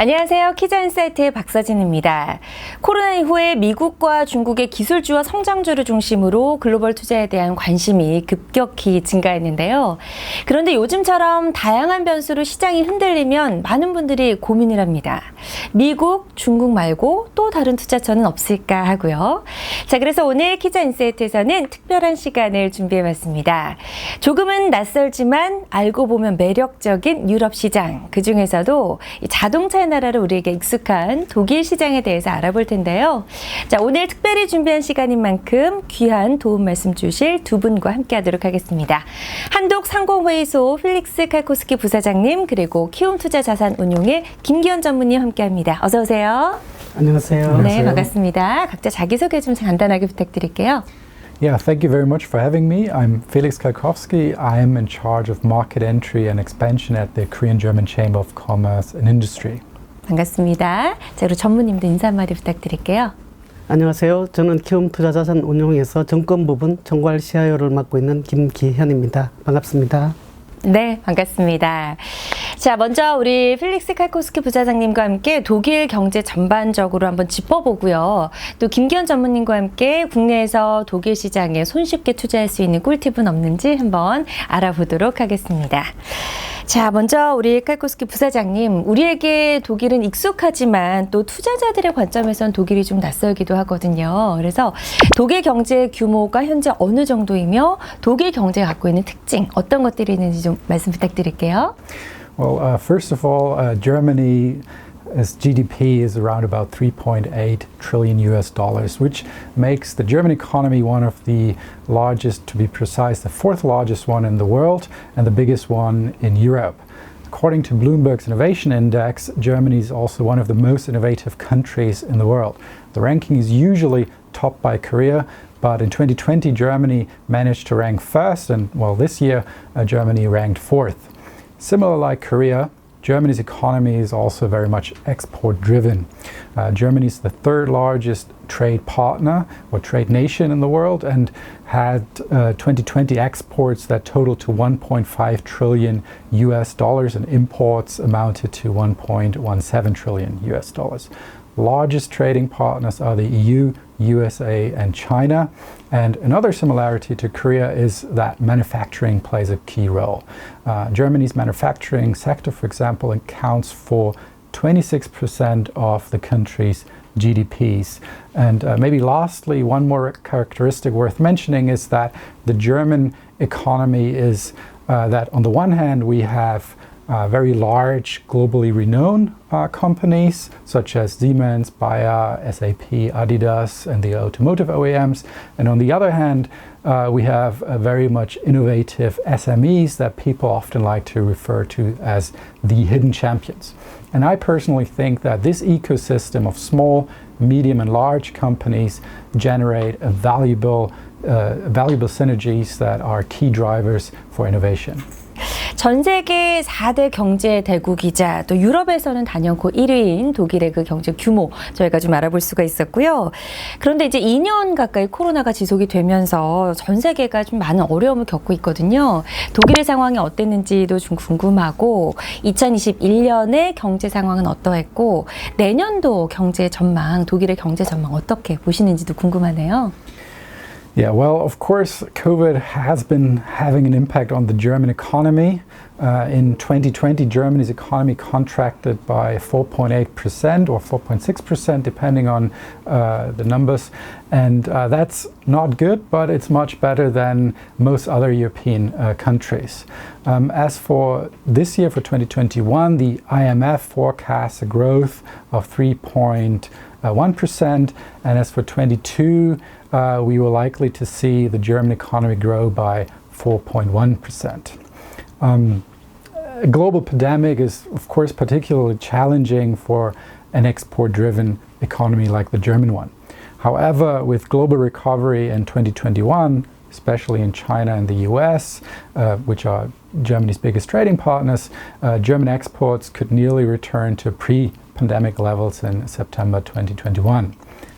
안녕하세요. 키자인사이트의 박서진입니다. 코로나 이후에 미국과 중국의 기술주와 성장주를 중심으로 글로벌 투자에 대한 관심이 급격히 증가했는데요. 그런데 요즘처럼 다양한 변수로 시장이 흔들리면 많은 분들이 고민을 합니다. 미국, 중국 말고 또 다른 투자처는 없을까 하고요. 자, 그래서 오늘 키자인사이트에서는 특별한 시간을 준비해봤습니다. 조금은 낯설지만 알고 보면 매력적인 유럽 시장, 그중에서도 자동차의 나라로 우리에게 익숙한 독일 시장에 대해서 알아볼 텐데요. 자, 오늘 특별히 준비한 시간인 만큼 귀한 도움 말씀 주실 두 분과 함께하도록 하겠습니다. 한독상공회의소 필릭스 칼코스키 부사장님, 그리고 키움투자자산운용의 김기현 전무님 함께합니다. 어서 오세요. 안녕하세요. 네, 반갑습니다. 각자 자기소개 좀 간단하게 부탁드릴게요. Yeah, thank you very much for having me. I'm Felix Kalkowski. I am in charge of market entry and expansion at the Korean-German Chamber of Commerce and Industry. 반갑습니다. 자, 그리고 전무님도 인사 한마디 부탁드릴게요. 안녕하세요. 저는 키움투자자산운용에서 정권 부분 총괄 CIO를 맡고 있는 김기현입니다. 반갑습니다. 네, 반갑습니다. 자, 먼저 우리 필릭스 칼코스키 부사장님과 함께 독일 경제 전반적으로 한번 짚어보고요. 또 김기현 전무님과 함께 국내에서 독일 시장에 손쉽게 투자할 수 있는 꿀팁은 없는지 한번 알아보도록 하겠습니다. 자, 먼저 우리 칼코스키 부사장님, 우리에게 독일은 익숙하지만 또 투자자들의 관점에선 독일이 좀 낯설기도 하거든요. 그래서 독일 경제 규모가 현재 어느 정도이며 독일 경제가 갖고 있는 특징, 어떤 것들이 있는지 좀 말씀 부탁드릴게요. Well, first of all, Germany's GDP is around about 3.8 trillion US dollars, which makes the German economy one of the largest, to be precise, the fourth largest one in the world and the biggest one in Europe. According to Bloomberg's Innovation Index, Germany is also one of the most innovative countries in the world. The ranking is usually topped by Korea, but in 2020, Germany managed to rank first, and well, this year, Germany ranked fourth. Similar like Korea, Germany's economy is also very much export-driven. Germany is the third largest trade partner or trade nation in the world and had 2020 exports that totaled to 1.5 trillion US dollars and imports amounted to 1.17 trillion US dollars. Largest trading partners are the EU, USA, and China. And another similarity to Korea is that manufacturing plays a key role. Germany's manufacturing sector, for example, accounts for 26% of the country's GDPs. And maybe lastly, one more characteristic worth mentioning is that the German economy is that on the one hand we have very large, globally renowned companies such as Siemens, Bayer, SAP, Adidas, and the automotive OEMs. And on the other hand, we have very much innovative SMEs that people often like to refer to as the hidden champions. And I personally think that this ecosystem of small, medium, and large companies generate a valuable synergies that are key drivers for innovation. 전 세계 4대 경제 대국이자 또 유럽에서는 단연코 1위인 독일의 그 경제 규모 저희가 좀 알아볼 수가 있었고요. 그런데 이제 2년 가까이 코로나가 지속이 되면서 전 세계가 좀 많은 어려움을 겪고 있거든요. 독일의 상황이 어땠는지도 좀 궁금하고 2021년의 경제 상황은 어떠했고 내년도 경제 전망, 독일의 경제 전망 어떻게 보시는지도 궁금하네요. Yeah, well, of course, COVID has been having an impact on the German economy. In 2020, Germany's economy contracted by 4.8% or 4.6%, depending on the numbers. And that's not good, but it's much better than most other European countries. As for this year, for 2021, the IMF forecasts a growth of 3.1%. And as for 22, we were likely to see the German economy grow by 4.1%. A global pandemic is, of course, particularly challenging for an export-driven economy like the German one. However, with global recovery in 2021, especially in China and the US, which are Germany's biggest trading partners, German exports could nearly return to pre-pandemic levels in September 2021.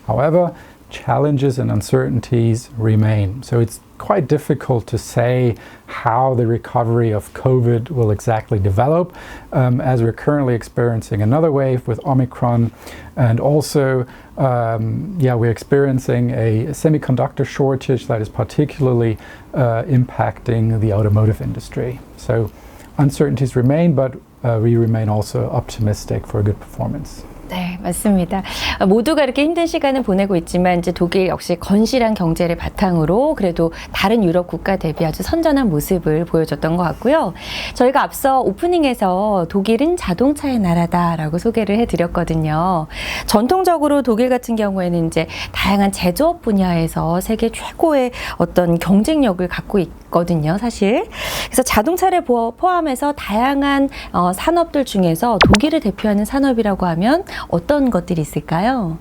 However, challenges and uncertainties remain. So it's quite difficult to say how the recovery of COVID will exactly develop, as we're currently experiencing another wave with Omicron, and also we're experiencing a semiconductor shortage that is particularly impacting the automotive industry. So uncertainties remain, but we remain also optimistic for a good performance. 네, 맞습니다. 모두가 이렇게 힘든 시간을 보내고 있지만 이제 독일 역시 건실한 경제를 바탕으로 그래도 다른 유럽 국가 대비 아주 선전한 모습을 보여줬던 것 같고요. 저희가 앞서 오프닝에서 독일은 자동차의 나라다라고 소개를 해드렸거든요. 전통적으로 독일 같은 경우에는 이제 다양한 제조업 분야에서 세계 최고의 어떤 경쟁력을 갖고 있거든요, 사실. 그래서 자동차를 포함해서 다양한 산업들 중에서 독일을 대표하는 산업이라고 하면 어떤 것들이 있을까요?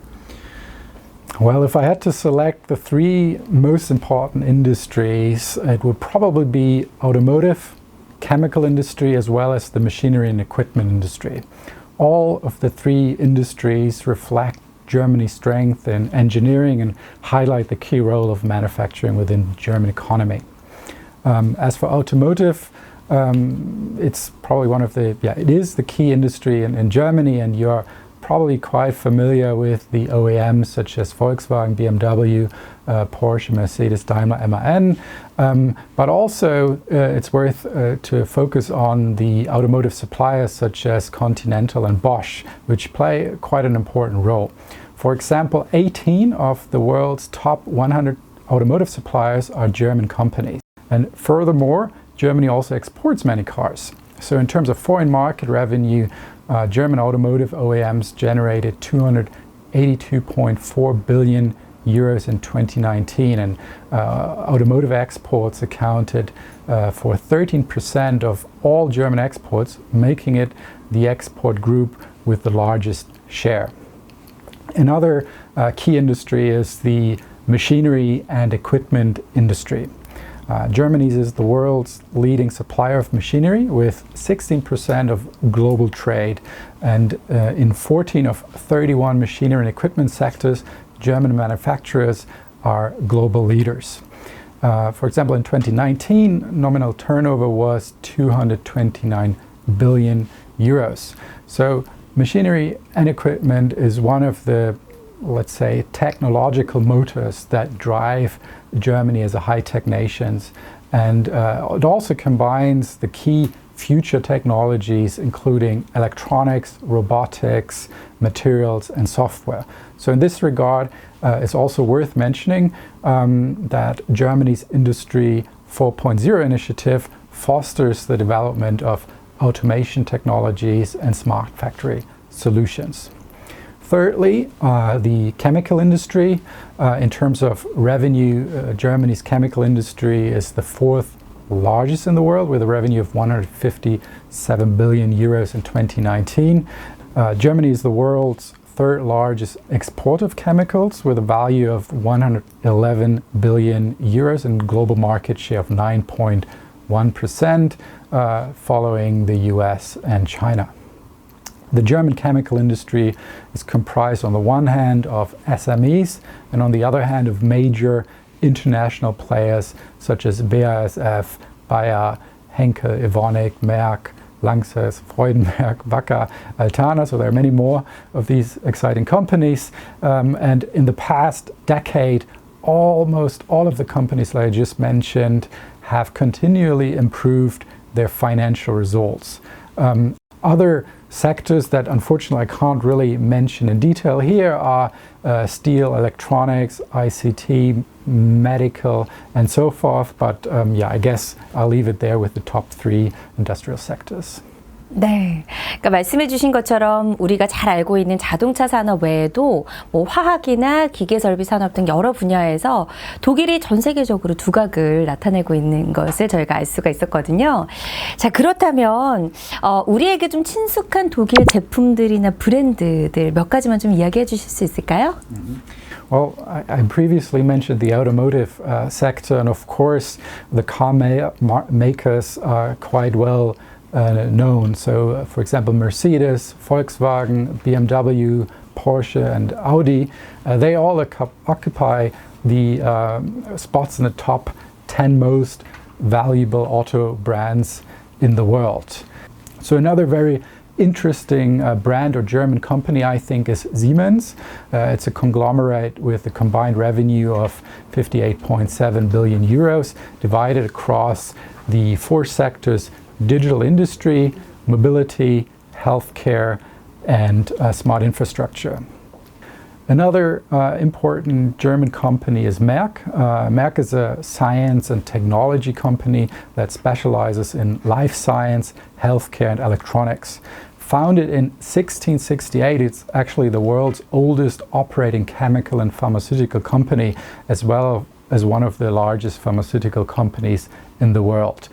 Well, if I had to select the three most important industries, it would probably be automotive, chemical industry, as well as the machinery and equipment industry. All of the three industries reflect Germany's strength in engineering and highlight the key role of manufacturing within the German economy. As for automotive, it's probably it is the key industry in Germany, and you're probably quite familiar with the OEMs such as Volkswagen, BMW, Porsche, Mercedes, Daimler, MAN. But also it's worth to focus on the automotive suppliers such as Continental and Bosch, which play quite an important role. For example, 18 of the world's top 100 automotive suppliers are German companies. And furthermore, Germany also exports many cars. So in terms of foreign market revenue, German automotive OEMs generated 282.4 billion euros in 2019, and automotive exports accounted for 13% of all German exports, making it the export group with the largest share. Another key industry is the machinery and equipment industry. Germany is the world's leading supplier of machinery with 16% of global trade, and in 14 of 31 machinery and equipment sectors, German manufacturers are global leaders. For example, in 2019, nominal turnover was 229 billion euros. So machinery and equipment is one of the, let's say, technological motors that drive Germany as a high-tech nation, and it also combines the key future technologies including electronics, robotics, materials and software. So in this regard, it's also worth mentioning that Germany's Industry 4.0 initiative fosters the development of automation technologies and smart factory solutions. Thirdly, the chemical industry. In terms of revenue, Germany's chemical industry is the fourth largest in the world with a revenue of 157 billion euros in 2019. Germany is the world's third largest exporter of chemicals with a value of 111 billion euros and global market share of 9.1%, following the US and China. The German chemical industry is comprised on the one hand of SMEs and on the other hand of major international players such as BASF, Bayer, Henkel, Evonik, Merck, Lanxess, Freudenberg, Wacker, Altana. So there are many more of these exciting companies. And in the past decade, almost all of the companies that I just mentioned have continually improved their financial results. Other sectors that unfortunately I can't really mention in detail here are steel, electronics, ICT, medical, and so forth. But I guess I'll leave it there with the top three industrial sectors. 네, 그러니까 말씀해 주신 것처럼 우리가 잘 알고 있는 자동차 산업 외에도 뭐 화학이나 기계설비 산업 등 여러 분야에서 독일이 전 세계적으로 두각을 나타내고 있는 것을 저희가 알 수가 있었거든요. 자, 그렇다면 우리에게 좀 친숙한 독일 제품들이나 브랜드들 몇 가지만 좀 이야기해 주실 수 있을까요? Well, I previously mentioned the automotive sector, and of course the car makers are quite well known. So, for example, Mercedes, Volkswagen, BMW, Porsche and Audi, they all occupy the spots in the top 10 most valuable auto brands in the world. So another very interesting brand or German company, I think, is Siemens. It's a conglomerate with a combined revenue of 58.7 billion euros, divided across the 4 sectors: digital industry, mobility, healthcare, and smart infrastructure. Another important German company is Merck. Merck is a science and technology company that specializes in life science, healthcare, and electronics. Founded in 1668, it's actually the world's oldest operating chemical and pharmaceutical company, as well as one of the largest pharmaceutical companies in the world.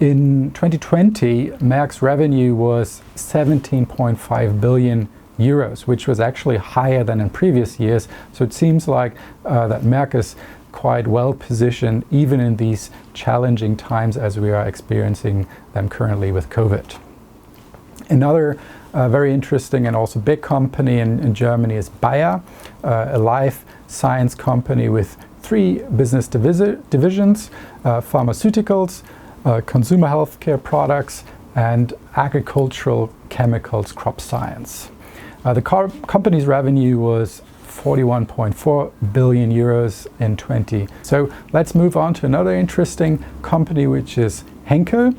In 2020, Merck's revenue was 17.5 billion euros, which was actually higher than in previous years. So it seems like that Merck is quite well positioned even in these challenging times as we are experiencing them currently with COVID. Another very interesting and also big company in Germany is Bayer, a life science company with 3 business divisions: pharmaceuticals, consumer healthcare products, and agricultural chemicals, crop science. The company's revenue was 41.4 billion euros in 2020. So let's move on to another interesting company, which is Henkel.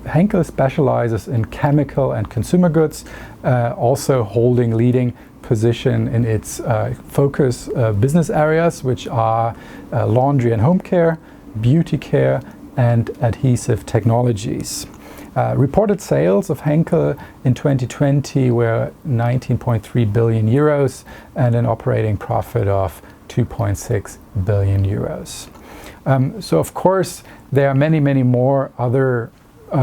Henkel specializes in chemical and consumer goods, also holding leading position in its focus business areas, which are laundry and home care, beauty care, and adhesive technologies. Reported sales of Henkel in 2020 were 19.3 billion euros and an operating profit of 2.6 billion euros. So of course, there are many, many more other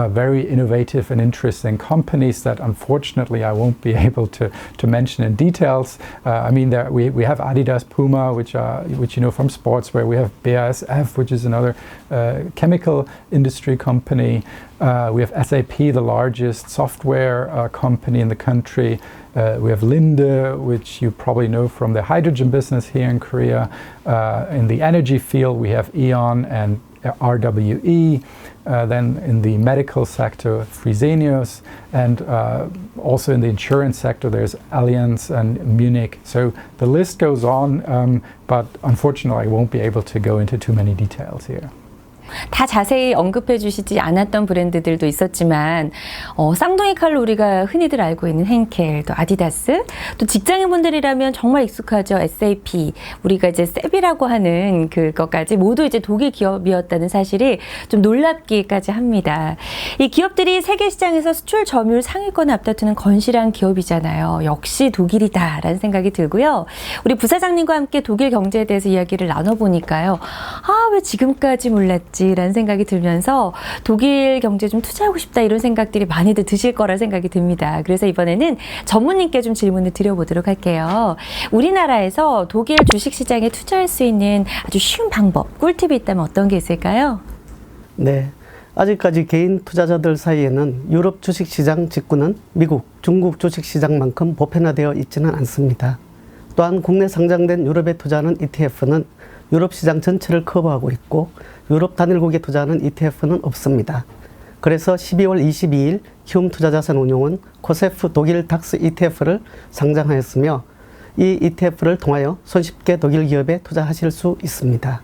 very innovative and interesting companies that unfortunately I won't be able to mention in details. I mean, we have Adidas, Puma, which you know from sportswear. We have BASF, which is another chemical industry company. We have SAP, the largest software company in the country. We have Linde, which you probably know from the hydrogen business here in Korea. In the energy field, we have E.ON and RWE. Then in the medical sector, Fresenius, and also in the insurance sector, there's Allianz and Munich. So the list goes on, but unfortunately I won't be able to go into too many details here. 다 자세히 언급해 주시지 않았던 브랜드들도 있었지만 쌍둥이 칼로 우리가 흔히들 알고 있는 henkel, 또 아디다스, 또 직장인분들이라면 정말 익숙하죠. SAP, 우리가 이제 셉이라고 하는 그것까지 모두 이제 독일 기업이었다는 사실이 좀 놀랍기까지 합니다. 이 기업들이 세계 시장에서 수출 점유율 상위권을 앞다투는 건실한 기업이잖아요. 역시 독일이다라는 생각이 들고요. 우리 부사장님과 함께 독일 경제에 대해서 이야기를 나눠보니까요. 왜 지금까지 몰랐지? 라는 생각이 들면서 독일 경제 좀 투자하고 싶다 이런 생각들이 많이들 드실 거라 생각이 듭니다. 그래서 이번에는 전문님께 좀 질문을 드려보도록 할게요. 우리나라에서 독일 주식시장에 투자할 수 있는 아주 쉬운 방법, 꿀팁이 있다면 어떤 게 있을까요? 네, 아직까지 개인 투자자들 사이에는 유럽 주식시장 직구는 미국, 중국 주식시장만큼 보편화되어 있지는 않습니다. 또한 국내 상장된 유럽에 투자하는 ETF는 유럽 시장 전체를 커버하고 있고 유럽 단일국에 투자하는 ETF는 없습니다. 그래서 12월 22일 키움투자자산운용은 코세프 독일 닥스 ETF를 상장하였으며 이 ETF를 통하여 손쉽게 독일 기업에 투자하실 수 있습니다.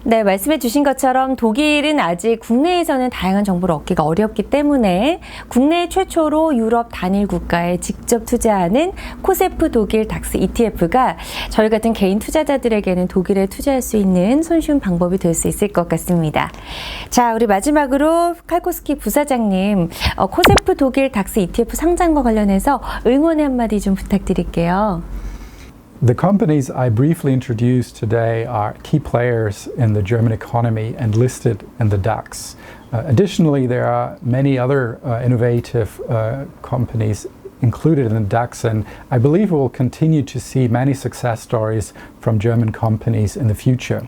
네, 말씀해 주신 것처럼 독일은 아직 국내에서는 다양한 정보를 얻기가 어렵기 때문에 국내 최초로 유럽 단일 국가에 직접 투자하는 코세프 독일 닥스 ETF가 저희 같은 개인 투자자들에게는 독일에 투자할 수 있는 손쉬운 방법이 될 수 있을 것 같습니다. 자, 우리 마지막으로 칼코스키 부사장님, 코세프 독일 닥스 ETF 상장과 관련해서 응원의 한마디 좀 부탁드릴게요. The companies I briefly introduced today are key players in the German economy and listed in the DAX. Additionally, there are many other innovative companies included in the DAX, and I believe we will continue to see many success stories from German companies in the future.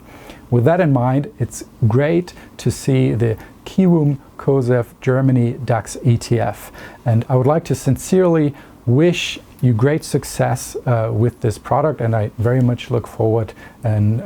With that in mind, it's great to see the KOSEF Germany DAX ETF, and I would like to sincerely wish you great success with this product, and I very much look forward and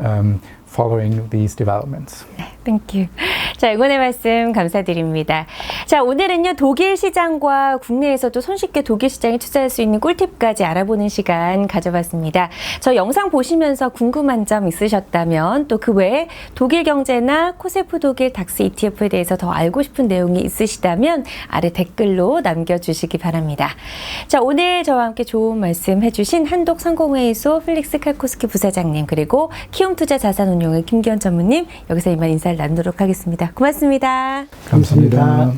following these developments. Thank you. 자, 응원의 말씀 감사드립니다. 자, 오늘은요, 독일 시장과 국내에서도 손쉽게 독일 시장에 투자할 수 있는 꿀팁까지 알아보는 시간 가져봤습니다. 저 영상 보시면서 궁금한 점 있으셨다면 또 그 외에 독일 경제나 코세프 독일 닥스 ETF에 대해서 더 알고 싶은 내용이 있으시다면 아래 댓글로 남겨주시기 바랍니다. 자, 오늘 저와 함께 좋은 말씀 해주신 한독상공회의소 플릭스 칼코스키 부사장님, 그리고 키움투자자산운용의 김기현 전무님, 여기서 이만 인사를 나누도록 하겠습니다. 고맙습니다. 감사합니다.